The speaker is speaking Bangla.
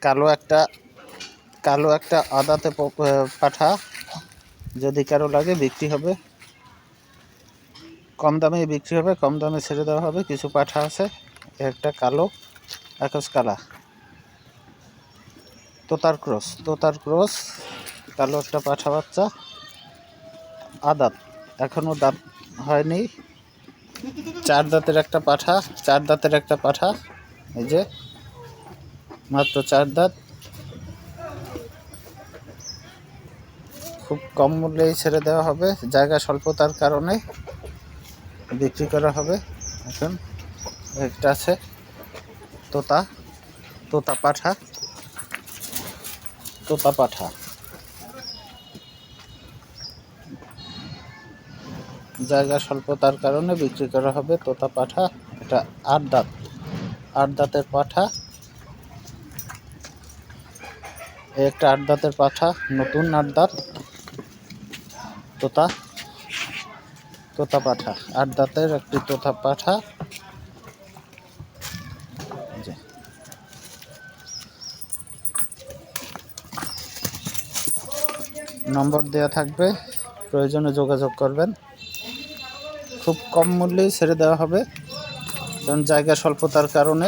কালো একটা আদাতে পাঠা, যদি কারো লাগে বিক্রি হবে, কম দামে বিক্রি হবে, কম দামে ছেড়ে দেওয়া হবে। কিছু পাঠা আছে, একটা কালো আকাশ কালা, তোতার ক্রস কালো একটা পাঠা বাচ্চা, আদাত, এখনো দাঁত হয়নি, 4 দাঁতের একটা পাঠা, এই যে মাত্র 4 দাঁত, খুব কম মূল্যেই ছেড়ে দেওয়া হবে, জায়গা স্বল্পতার কারণে বিক্রি করা হবে। এখন একটা আছে তোতা পাঠা, জায়গা স্বল্পতার কারণে বিক্রি করা হবে তোতা পাঠা। এটা 8 দাঁতের পাঠা, একটা 8 দাঁতের পাঠা, নতুন 8 দাঁত তোতা পাঠা, 8 দাঁতের একটি তোতা পাঠা। নম্বর দেওয়া থাকবে, প্রয়োজনে যোগাযোগ করবেন। খুব কম মূল্যেই ছেড়ে দেওয়া হবে, কারণ জায়গা স্বল্পতার কারণে।